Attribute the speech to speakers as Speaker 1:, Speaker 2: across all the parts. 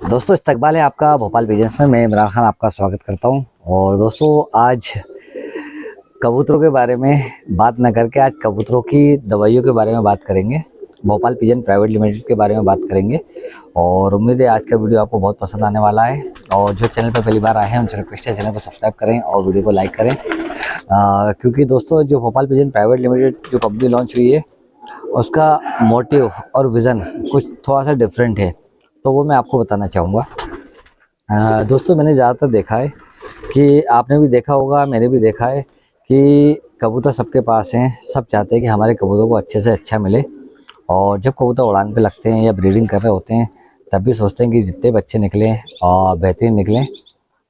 Speaker 1: दोस्तों इस्तकबाल है आपका भोपाल बिजनेस में। मैं इमरान खान आपका स्वागत करता हूं। और दोस्तों आज कबूतरों के बारे में बात न करके आज कबूतरों की दवाइयों के बारे में बात करेंगे। भोपाल पिजन प्राइवेट लिमिटेड के बारे में बात करेंगे और उम्मीद है आज का वीडियो आपको बहुत पसंद आने वाला है। और जो चैनल पर पहली बार आए हैं उनसे रिक्वेस्ट है चैनल को सब्सक्राइब करें और वीडियो को लाइक करें, क्योंकि दोस्तों जो भोपाल पिजन प्राइवेट लिमिटेड जो कंपनी लॉन्च हुई है उसका मोटिव और विज़न कुछ थोड़ा सा डिफरेंट है, तो वो मैं आपको बताना चाहूँगा। दोस्तों मैंने ज़्यादातर देखा है कि आपने भी देखा होगा, मैंने भी देखा है कि कबूतर सबके पास हैं। सब चाहते हैं कि हमारे कबूतरों को अच्छे से अच्छा मिले। और जब कबूतर उड़ान पे लगते हैं या ब्रीडिंग कर रहे होते हैं तब भी सोचते हैं कि जितने बच्चे निकलें और बेहतरीन निकलें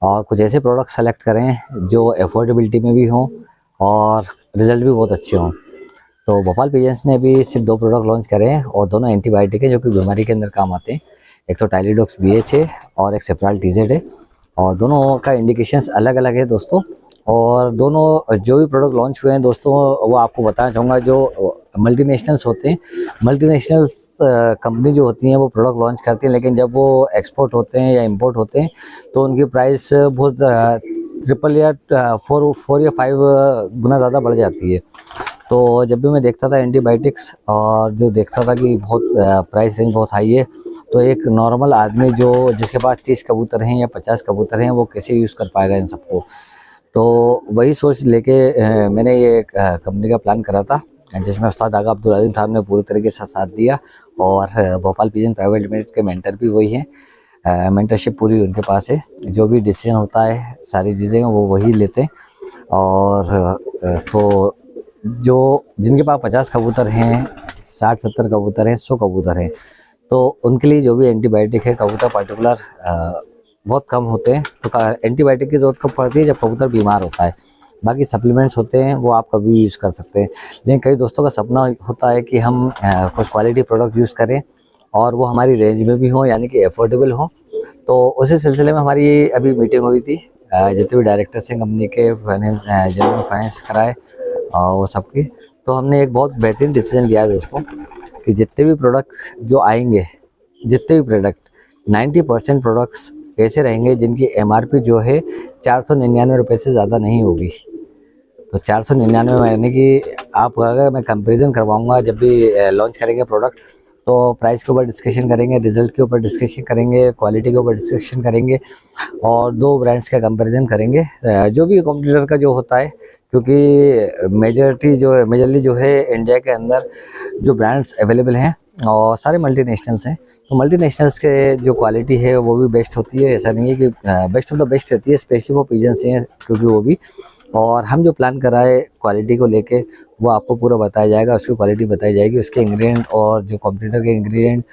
Speaker 1: और कुछ ऐसे प्रोडक्ट सेलेक्ट करें जो अफोर्डेबिलिटी में भी हों और रिज़ल्ट भी बहुत अच्छे हों। तो भोपाल पिजन्स ने अभी सिर्फ 2 प्रोडक्ट लॉन्च करे हैं और दोनों एंटीबायोटिक हैं जो कि बीमारी के अंदर काम आते हैं। एक तो टाइलिडॉक्स BH है और एक सेफ्राल TZ है और दोनों का इंडिकेशंस अलग अलग है दोस्तों। और दोनों जो भी प्रोडक्ट लॉन्च हुए हैं दोस्तों वो आपको बताना चाहूँगा। जो मल्टीनेशनल्स होते हैं, मल्टीनेशनल्स कंपनी जो होती हैं वो प्रोडक्ट लॉन्च करती हैं, लेकिन जब वो एक्सपोर्ट होते हैं या इंपोर्ट होते हैं तो उनकी प्राइस बहुत ट्रिपल या 4 या 5 गुना ज़्यादा बढ़ जाती है। तो जब भी मैं देखता था एंटीबायोटिक्स और जो देखता था कि बहुत प्राइस रेंज बहुत हाई है, तो एक नॉर्मल आदमी जो जिसके पास 30 कबूतर हैं या 50 कबूतर हैं वो कैसे यूज़ कर पाएगा इन सबको। तो वही सोच लेके मैंने ये कंपनी का प्लान करा था जिसमें उस्ताद आगा अब्दुल अजीम साहब ने पूरी तरीके से साथ दिया और भोपाल पिजन प्राइवेट लिमिटेड के मेंटर भी वही हैं। मेंटरशिप पूरी उनके पास है, जो भी डिसीजन होता है सारी चीज़ें वो वही लेते हैं। और तो जो जिनके पास 50 कबूतर हैं, 60-70 कबूतर हैं, 100 कबूतर हैं, तो उनके लिए जो भी एंटीबायोटिक है कबूतर पर्टिकुलर बहुत कम होते हैं। तो एंटीबायोटिक की ज़रूरत कब पड़ती है जब कबूतर बीमार होता है। बाकी सप्लीमेंट्स होते हैं वो आप कभी भी यूज़ कर सकते हैं। लेकिन कई दोस्तों का सपना होता है कि हम कुछ क्वालिटी प्रोडक्ट यूज़ करें और वो हमारी रेंज में भी हों, यानी कि अफोर्डेबल हों। तो उसी सिलसिले में हमारी अभी मीटिंग हुई थी जितने भी डायरेक्टर्स हैं कंपनी के, फाइनेंस जिन्होंने फाइनेंस कराए और वो सबकी। तो हमने एक बहुत बेहतरीन डिसीजन लिया है दोस्तों कि जितने भी प्रोडक्ट जो आएंगे, जितने भी प्रोडक्ट 90% प्रोडक्ट्स ऐसे रहेंगे जिनकी MRP जो है 499 रुपये से ज़्यादा नहीं होगी। तो 499 यानी कि आप अगर मैं कंपैरिजन करवाऊंगा जब भी लॉन्च करेंगे प्रोडक्ट तो प्राइस के ऊपर डिस्कशन करेंगे, रिजल्ट के ऊपर डिस्कशन करेंगे, क्वालिटी के ऊपर डिस्कशन करेंगे और 2 ब्रांड्स का कंपैरिजन करेंगे जो भी कॉम्पिटिटर का जो होता है। क्योंकि मेजरली जो है इंडिया के अंदर जो ब्रांड्स अवेलेबल हैं और सारे मल्टीनेशनल्स हैं, तो मल्टीनेशनल्स के जो क्वालिटी है वो भी बेस्ट होती है। ऐसा नहीं है कि बेस्ट ऑफ द बेस्ट रहती है, स्पेशली वो पिजन्स हैं क्योंकि वो भी। और हम जो प्लान कर रहे हैं क्वालिटी को लेके वो आपको पूरा बताया जाएगा, उसकी क्वालिटी बताई जाएगी, उसके इंग्रेडिएंट और जो कंप्यूटर के इंग्रेडिएंट,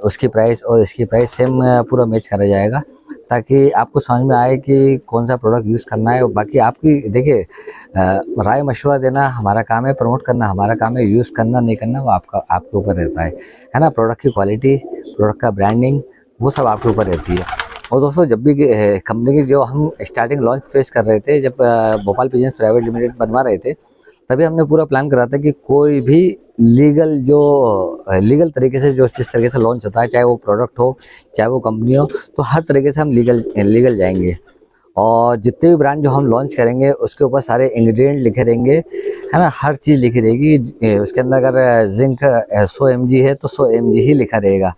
Speaker 1: उसकी प्राइस और इसकी प्राइस सेम पूरा मैच करा जाएगा ताकि आपको समझ में आए कि कौन सा प्रोडक्ट यूज़ करना है। बाकी आपकी देखिए राय मशवरा देना हमारा काम है, प्रमोट करना हमारा काम है, यूज़ करना नहीं करना वो आपके ऊपर रहता है ना। प्रोडक्ट की क्वालिटी, प्रोडक्ट का ब्रांडिंग वो सब आपके ऊपर रहती है। और दोस्तों जब भी कंपनी की जो हम स्टार्टिंग लॉन्च फेस कर रहे थे, जब भोपाल पिजन्स प्राइवेट लिमिटेड बनवा रहे थे, तभी हमने पूरा प्लान करा था कि कोई भी लीगल तरीके से जो जिस तरीके से लॉन्च होता है, चाहे वो प्रोडक्ट हो चाहे वो कंपनी हो, तो हर तरीके से हम लीगल जाएंगे। और जितने भी ब्रांड जो हम लॉन्च करेंगे उसके ऊपर सारे इंग्रेडिएंट लिखे रहेंगे, है ना, हर चीज़ लिखी रहेगी। उसके अंदर अगर जिंक 100 mg है तो 100 mg ही लिखा रहेगा।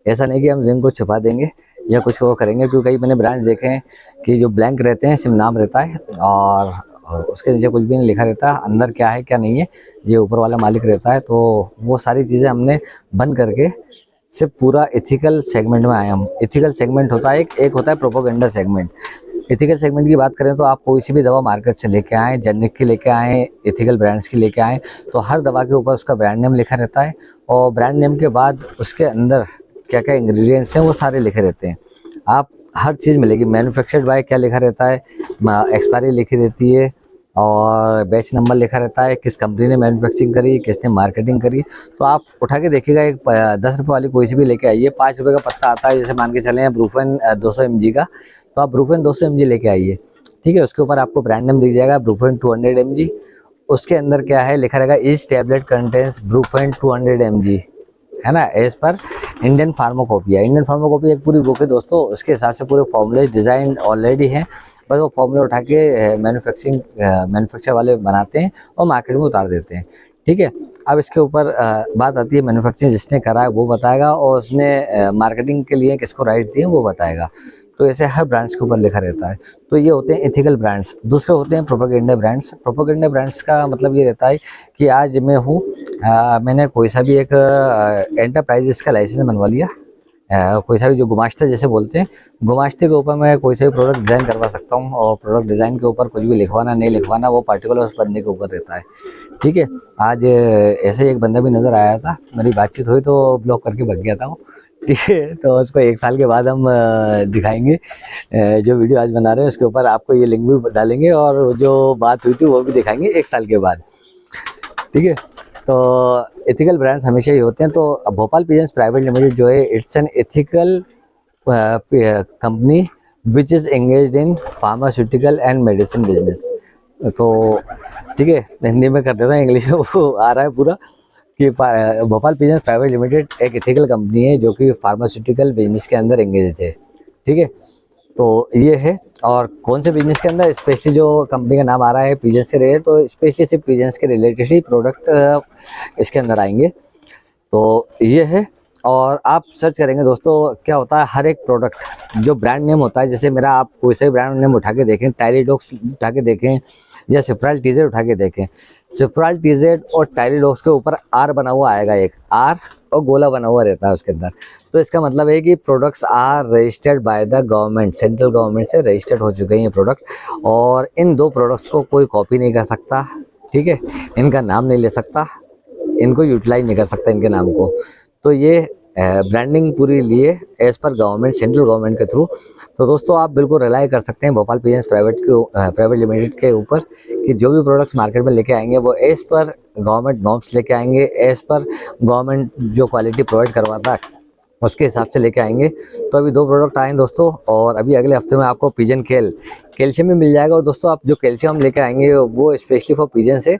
Speaker 1: ऐसा नहीं कि हम जिंक को छुपा देंगे या कुछ वो करेंगे, क्योंकि कई मैंने ब्रांड देखे हैं कि जो ब्लैंक रहते हैं, सिर्फ नाम रहता है और उसके नीचे कुछ भी नहीं लिखा रहता, अंदर क्या है क्या नहीं है ये ऊपर वाला मालिक रहता है। तो वो सारी चीज़ें हमने बंद करके सिर्फ पूरा एथिकल सेगमेंट में आए हम। एथिकल सेगमेंट होता है एक होता है प्रोपोगेंडा सेगमेंट। एथिकल सेगमेंट की बात करें तो आप कोई सी भी दवा मार्केट से लेके आएँ, जेनेरिक की लेके आएँ, एथिकल ब्रांड्स की लेके आएँ, तो हर दवा के ऊपर उसका ब्रांड नेम लिखा रहता है और ब्रांड नेम के बाद उसके अंदर क्या क्या इंग्रेडिएंट्स हैं वो सारे लिखे रहते हैं। आप हर चीज़ मिलेगी, मैन्युफैक्चर्ड बाय क्या लिखा रहता है, एक्सपायरी लिखी रहती है और बैच नंबर लिखा रहता है, किस कंपनी ने मैन्युफैक्चरिंग करी, किसने मार्केटिंग करी। तो आप उठा के देखिएगा, एक 10 रुपये वाली कोई सी भी लेके आइए, 5 रुपये का पत्ता आता है, जैसे मान के चलें ब्रूफेन 200 mg का, तो आप ब्रूफेन 200 mg लेके आइए, ठीक है। उसके ऊपर आपको ब्रांड नेम दिख जाएगा ब्रूफेन 200 mg। उसके अंदर क्या है लिखा रहेगा, each tablet contains Brufen 200 mg, है ना, as per Indian pharmacopoeia. Indian pharmacopoeia एक पूरी बुक है दोस्तों, उसके हिसाब से पूरे फॉर्मूले डिज़ाइन ऑलरेडी हैं, बस वो फॉर्मूले उठा के मैन्युफैक्चर वाले बनाते हैं और मार्केट में उतार देते हैं। ठीक है, अब इसके ऊपर बात आती है मैन्युफैक्चरिंग जिसने करा है वो बताएगा, और उसने मार्केटिंग के लिए किसको राइट दिए वो बताएगा। तो ऐसे हर ब्रांड्स के ऊपर लिखा रहता है। तो ये होते हैं एथिकल ब्रांड्स। दूसरे होते हैं प्रोपेगेंडा ब्रांड्स। प्रोपेगेंडा ब्रांड्स का मतलब ये रहता है कि आज मैं हूँ, मैंने कोई सा भी एक एंटरप्राइजेस का लाइसेंस बनवा लिया, कोई सा भी, जो गुमाश्ता जैसे बोलते हैं, गुमाश्ते के ऊपर मैं कोई सा भी प्रोडक्ट डिज़ाइन करवा सकता हूँ, और प्रोडक्ट डिज़ाइन के ऊपर कुछ भी लिखवाना नहीं लिखवाना वो पार्टिकुलर उस बंदे के ऊपर रहता है। ठीक है, आज ऐसे एक बंदा भी नज़र आया था, मेरी बातचीत हुई तो ब्लॉक करके भाग गया था वो। ठीक है, तो उसको 1 साल के बाद हम दिखाएंगे, जो वीडियो आज बना रहे हैं उसके ऊपर आपको ये लिंक भी डालेंगे, और जो बात हुई थी वो भी दिखाएंगे 1 साल के बाद। ठीक है, तो एथिकल ब्रांड्स हमेशा ही होते हैं। तो भोपाल पिजन्स प्राइवेट लिमिटेड जो है, it's an ethical company which is engaged in pharmaceutical and medicine business. तो ठीक है, हिंदी में कर देता हूँ, इंग्लिश में वो आ रहा है पूरा कि भोपाल पिजन्स प्राइवेट लिमिटेड एक एथिकल कंपनी है जो कि फार्मास्यूटिकल बिजनेस के अंदर एंगेज है। ठीक है, तो ये है। और कौन से बिजनेस के अंदर, स्पेशली जो कंपनी का नाम आ रहा है पिजन्स से रिलेटेड, तो स्पेशली सिर्फ पिजन्स के रिलेटेड ही प्रोडक्ट इसके अंदर आएंगे। तो ये है। और आप सर्च करेंगे दोस्तों, क्या होता है, हर एक प्रोडक्ट जो ब्रांड नेम होता है, जैसे मेरा, आप कोई सा भी ब्रांड नेम उठा के देखें, टायरीडॉक्स उठा के देखें या सिफ्राल टीजेड उठा के देखें, सिफ्राल टीजेड और टायरीडॉक्स के ऊपर आर बना हुआ आएगा, एक आर और गोला बना हुआ रहता है उसके अंदर। तो इसका मतलब है कि products are registered by the government, central government से रजिस्टर्ड हो चुके हैं ये प्रोडक्ट, और इन 2 प्रोडक्ट्स को कोई कॉपी नहीं कर सकता। ठीक है, इनका नाम नहीं ले सकता, इनको यूटिलाइज नहीं कर सकता इनके नाम को। तो ये ब्रांडिंग पूरी लिए एज पर गवर्नमेंट, सेंट्रल गवर्नमेंट के थ्रू। तो दोस्तों आप बिल्कुल रिलाई कर सकते हैं भोपाल पिजन्स प्राइवेट लिमिटेड के ऊपर कि जो भी प्रोडक्ट्स मार्केट में लेके आएंगे वो एज पर गवर्नमेंट नॉर्म्स लेके आएंगे, एज पर गवर्नमेंट जो क्वालिटी प्रोवाइड करवाता है उसके हिसाब से लेके आएंगे। तो अभी 2 प्रोडक्ट आए हैं दोस्तों, और अभी अगले हफ्ते में आपको पिजन कैल्शियम भी मिल जाएगा। और दोस्तों आप जो कैल्शियम लेके आएंगे वो स्पेशली फॉर पिजन से।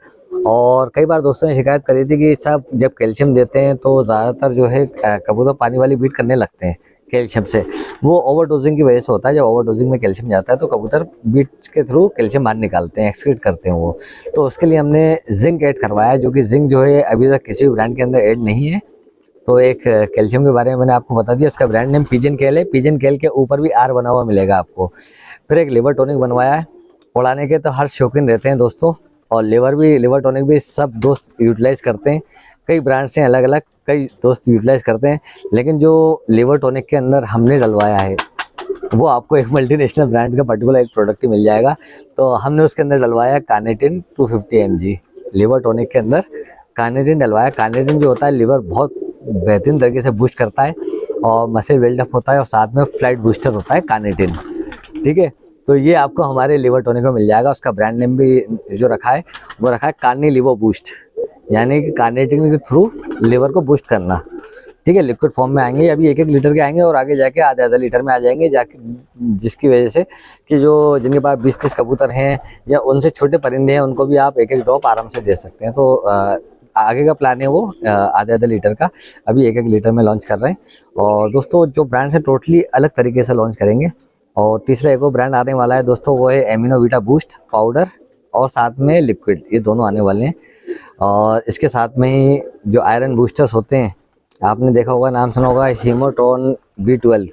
Speaker 1: और कई बार दोस्तों ने शिकायत करी थी कि सब जब कैल्शियम देते हैं तो ज़्यादातर जो है कबूतर पानी वाली बीट करने लगते हैं कैल्शियम से। वो ओवरडोजिंग की वजह से होता है, जब ओवरडोजिंग में कैल्शियम जाता है तो कबूतर बीट के थ्रू कैल्शियम बाहर निकालते हैं, एक्सक्रीट करते हैं वो। तो उसके लिए हमने जिंक ऐड करवाया, जो कि जिंक जो है अभी तक किसी भी ब्रांड के अंदर ऐड नहीं है। तो एक कैल्शियम के बारे में मैंने आपको बता दिया, उसका ब्रांड नेम पिजन कैल है, पिजन कैल के ऊपर भी आर बना हुआ मिलेगा आपको। फिर एक लिवर टॉनिक बनवाया है, उड़ाने के तो हर शौकीन रहते हैं दोस्तों, और लिवर टॉनिक भी सब दोस्त यूटिलाइज करते हैं। कई ब्रांड्स हैं अलग अलग, कई दोस्त यूटिलाइज करते हैं, लेकिन जो लिवर टॉनिक के अंदर हमने डलवाया है वो आपको एक मल्टीनेशनल ब्रांड का पर्टिकुलर एक प्रोडक्ट ही मिल जाएगा। तो हमने उसके अंदर डलवाया कार्निटिन 250 mg लिवर टॉनिक के अंदर कार्निटिन डलवाया। कार्निटिन जो होता है लिवर बहुत बेहतरीन तरीके से बूस्ट करता है और मसल बिल्डअप होता है, और साथ में फ्लाइट बूस्टर होता है कार्निटिन। ठीक है, तो ये आपको हमारे लिवर टॉनिक में मिल जाएगा। उसका ब्रांड नेम भी जो रखा है वो रखा है कार्नी लिवर बूस्ट, यानी कि कार्निटिन के थ्रू लिवर को बूस्ट करना। ठीक है, लिक्विड फॉर्म में आएंगे, अभी 1-1 लीटर के आएंगे और आगे जाके आधा लीटर में आ जाएंगे, जिसकी वजह से कि जो जिनके पास 20-30 कबूतर हैं या उनसे छोटे परिंदे हैं उनको भी आप 1-1 ड्रॉप आराम से दे सकते हैं। तो आगे का प्लान है वो आधा लीटर का, अभी 1-1 लीटर में लॉन्च कर रहे हैं। और दोस्तों जो ब्रांड है टोटली अलग तरीके से लॉन्च करेंगे। और तीसरा एक और ब्रांड आने वाला है दोस्तों, वो है एमिनोविटा बूस्ट पाउडर और साथ में लिक्विड, ये दोनों आने वाले हैं। और इसके साथ में ही जो आयरन बूस्टर्स होते हैं, आपने देखा होगा, नाम सुना होगा, हीमोटोन B12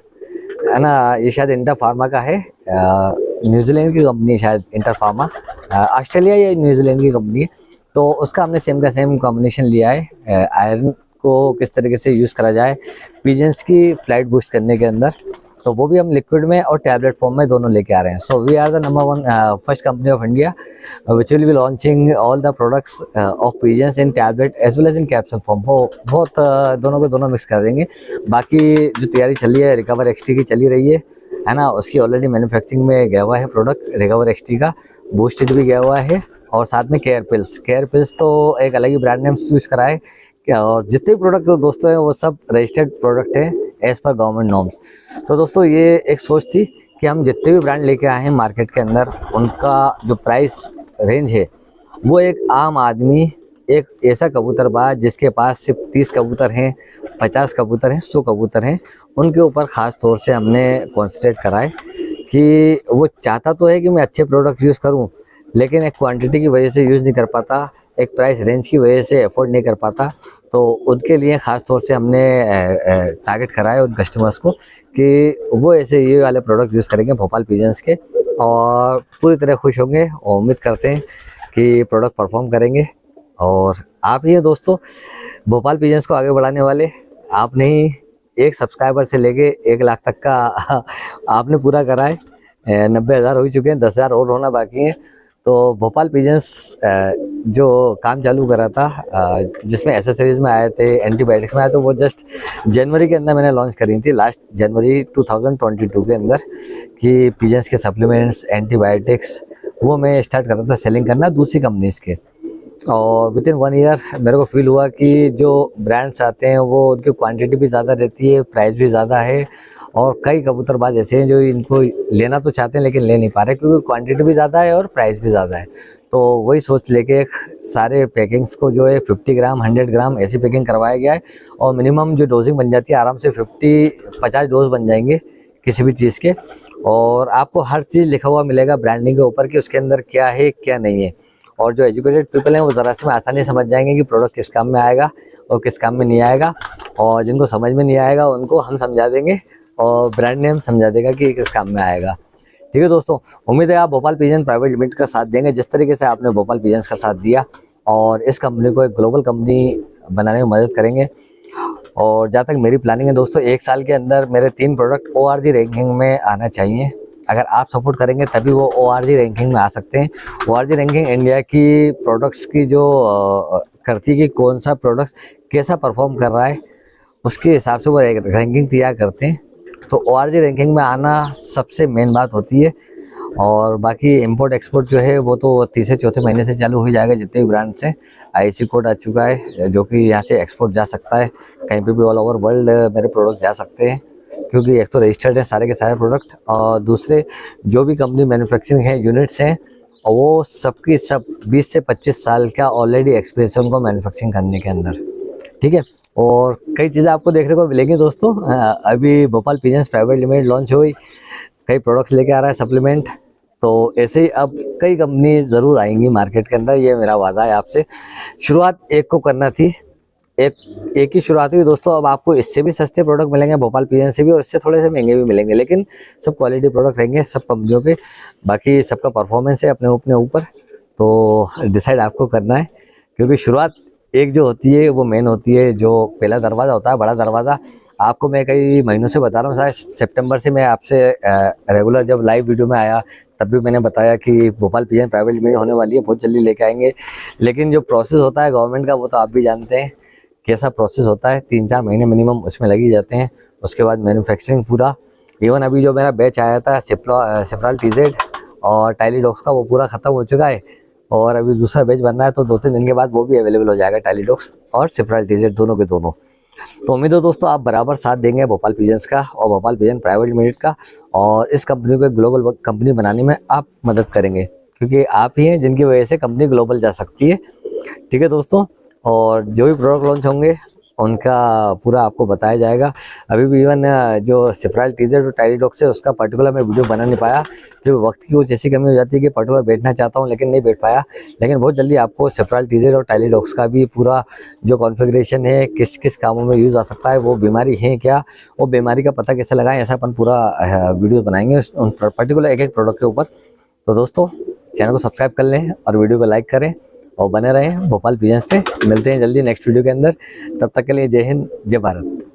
Speaker 1: है ना, ये शायद इंटर फार्मा का है, न्यूजीलैंड की कंपनी है शायद इंटर फार्मा, ऑस्ट्रेलिया या न्यूजीलैंड की कंपनी है। तो उसका हमने सेम का सेम कॉम्बिनेशन लिया है, आयरन को किस तरीके से यूज़ करा जाए पिजन्स की फ्लाइट बूस्ट करने के अंदर, तो वो भी हम लिक्विड में और टैबलेट फॉर्म में दोनों लेके आ रहे हैं। So we are the number 1 first company of India which will be launching all the products of pigeons in tablet as well as in capsule form. हो बहुत दोनों को दोनों मिक्स कर देंगे। बाकी जो तैयारी चल रही है रिकवर XT की चली रही है ना, उसकी ऑलरेडी मैन्युफैक्चरिंग में गया हुआ है प्रोडक्ट रिकवर XT का, बूस्टेड भी गया हुआ है, और साथ में केयर पिल्स तो एक अलग ही ब्रांड नेम यूज़ करा है। और जितने प्रोडक्ट दोस्तों हैं वो सब रजिस्टर्ड प्रोडक्ट है एज पर गवर्नमेंट नॉर्म्स। तो दोस्तों ये एक सोच थी कि हम जितने भी ब्रांड लेके आए हैं मार्केट के अंदर, उनका जो प्राइस रेंज है वो एक आम आदमी, एक ऐसा कबूतरबाज जिसके पास सिर्फ 30 कबूतर हैं, 50 कबूतर हैं, 100 कबूतर हैं, उनके ऊपर ख़ास तौर से हमने कॉन्सेंट्रेट करा है कि वो चाहता तो है कि मैं अच्छे प्रोडक्ट यूज़ करूं, लेकिन एक क्वांटिटी की वजह से यूज़ नहीं कर पाता, एक प्राइस रेंज की वजह से अफोर्ड नहीं कर पाता। तो उनके लिए ख़ास तौर से हमने टारगेट करा है उन कस्टमर्स को कि वो ऐसे ये वाले प्रोडक्ट यूज़ करेंगे भोपाल पिजन्स के, और पूरी तरह खुश होंगे और उम्मीद करते हैं कि प्रोडक्ट परफॉर्म करेंगे। और आप ही हैं दोस्तों भोपाल पिजन्स को आगे बढ़ाने वाले, आप नहीं, एक सब्सक्राइबर से लेके 1 लाख तक का आपने पूरा करा है। 90,000 हो चुके हैं, 10,000 और होना बाकी है। तो भोपाल पिजन्स जो काम चालू करा था, जिसमें एसेसरीज में आए थे, एंटीबायोटिक्स में आए, तो वो जस्ट जनवरी के अंदर मैंने लॉन्च करी थी, लास्ट जनवरी 2022 के अंदर, कि पिजन्स के सप्लीमेंट्स, एंटीबायोटिक्स, वो मैं स्टार्ट कर रहा था सेलिंग करना दूसरी कंपनीज़ के। और विद इन 1 ईयर मेरे को फील हुआ कि जो ब्रांड्स आते हैं वो उनकी क्वांटिटी भी ज़्यादा रहती है, प्राइस भी ज़्यादा है, और कई कबूतरबाज ऐसे हैं जो इनको लेना तो चाहते हैं लेकिन ले नहीं पा रहे क्योंकि क्वांटिटी भी ज़्यादा है और प्राइस भी ज़्यादा है। तो वही सोच लेके सारे पैकिंग्स को जो है 50 ग्राम 100 ग्राम ऐसी पैकिंग करवाया गया है, और मिनिमम जो डोजिंग बन जाती है आराम से 50 डोज बन जाएंगे किसी भी चीज़ के। और आपको हर चीज़ लिखा हुआ मिलेगा ब्रांडिंग के ऊपर कि उसके अंदर क्या है क्या नहीं है, और जो एजुकेटेड पीपल हैं वो ज़रा से में आसानी समझ जाएंगे कि प्रोडक्ट किस काम में आएगा और किस काम में नहीं आएगा। और जिनको समझ में नहीं आएगा उनको हम समझा देंगे और ब्रांड नेम समझा देगा कि किस काम में आएगा। ठीक है दोस्तों, उम्मीद है आप भोपाल पिजन प्राइवेट लिमिटेड का साथ देंगे जिस तरीके से आपने भोपाल पिजन्स का साथ दिया, और इस कंपनी को एक ग्लोबल कंपनी बनाने में मदद करेंगे। और जहाँ तक मेरी प्लानिंग है दोस्तों, 1 साल के अंदर मेरे 3 प्रोडक्ट ORG रैंकिंग में आना चाहिए। अगर आप सपोर्ट करेंगे तभी वो ORG रैंकिंग में आ सकते हैं। ORG रैंकिंग इंडिया की प्रोडक्ट्स की जो करती है कि कौन सा प्रोडक्ट कैसा परफॉर्म कर रहा है, उसके हिसाब से वो रैंकिंग तैयार करते हैं। तो ORG रैंकिंग में आना सबसे मेन बात होती है। और बाकी इंपोर्ट एक्सपोर्ट जो है वो तो तीसरे चौथे महीने से चालू हो जाएगा। जितने भी ब्रांड्स हैं IC कोड आ चुका है जो कि यहाँ से एक्सपोर्ट जा सकता है, कहीं पे भी ऑल ओवर वर्ल्ड मेरे प्रोडक्ट जा सकते हैं, क्योंकि एक तो रजिस्टर्ड है सारे के सारे प्रोडक्ट, और दूसरे जो भी कंपनी मैन्युफैक्चरिंग है यूनिट्स हैं और वो सबकी सब 20 से 25 साल का ऑलरेडी एक्सपीरियंस है उनको मैन्युफैक्चरिंग करने के अंदर। ठीक है, और कई चीज़ें आपको देखने को मिलेंगी दोस्तों। अभी Bhopal pigeons private limited launch हुई, कई प्रोडक्ट्स लेके आ रहा है सप्लीमेंट, तो ऐसे ही अब कई कंपनी ज़रूर आएंगी मार्केट के अंदर, ये मेरा वादा है आपसे। शुरुआत एक को करना थी, एक ही शुरुआत हुई दोस्तों। अब आपको इससे भी सस्ते प्रोडक्ट मिलेंगे भोपाल पिजन से भी, और इससे थोड़े से महंगे भी मिलेंगे, लेकिन सब क्वालिटी प्रोडक्ट रहेंगे सब कंपनियों के। बाकी सबका परफॉर्मेंस है अपने अपने ऊपर, तो डिसाइड आपको करना है, क्योंकि शुरुआत एक जो होती है वो मेन होती है। जो पहला दरवाज़ा होता है, बड़ा दरवाज़ा, आपको मैं कई महीनों से बता रहा हूँ, शायद सितंबर से मैं आपसे रेगुलर जब लाइव वीडियो में आया तब भी मैंने बताया कि भोपाल पिजन प्राइवेट लिमिटेड होने वाली है, बहुत जल्दी लेके आएंगे। लेकिन जो प्रोसेस होता है गवर्नमेंट का वो तो आप भी जानते हैं कैसा प्रोसेस होता है, 3-4 महीने मिनिमम उसमें लग ही जाते हैं। उसके बाद मैन्युफैक्चरिंग पूरा, इवन अभी जो मेरा बैच आया था सिफ्राल TZ और टाइलीडॉक्स का, वो पूरा ख़त्म हो चुका है, और अभी दूसरा बैच बनना है, तो 2-3 दिन के बाद वो भी अवेलेबल हो जाएगा, टाइलीडॉक्स और सिफ्राल TZ दोनों के दोनों। तो उम्मीद है दोस्तों आप बराबर साथ देंगे भोपाल पिजन्स का और भोपाल पिजन प्राइवेट लिमिटेड का, और इस कंपनी को एक ग्लोबल कंपनी बनाने में आप मदद करेंगे, क्योंकि आप ही हैं जिनकी वजह से कंपनी ग्लोबल जा सकती है। ठीक है दोस्तों, और जो भी प्रोडक्ट लॉन्च होंगे उनका पूरा आपको बताया जाएगा। अभी भी इवन जो सिफ्राल TZ और टाइलीडॉक्स है उसका पर्टिकुलर मैं वीडियो बना नहीं पाया, क्योंकि वक्त की कुछ ऐसी कमी हो जाती है कि पर्टिकुलर बैठना चाहता हूं लेकिन नहीं बैठ पाया। लेकिन बहुत जल्दी आपको सिफ्राल TZ और टाइलीडॉक्स का भी पूरा जो कॉन्फ़िगरेशन है, किस किस कामों में यूज़ आ सकता है, वो बीमारी है क्या, वो बीमारी का पता कैसे लगाएं, ऐसा अपन पूरा वीडियो बनाएंगे उन पर्टिकुलर एक एक प्रोडक्ट के ऊपर। तो दोस्तों चैनल को सब्सक्राइब कर लें और वीडियो को लाइक करें और बने रहें भोपाल पिजन्स पे। मिलते हैं जल्दी नेक्स्ट वीडियो के अंदर, तब तक के लिए जय हिंद जय भारत।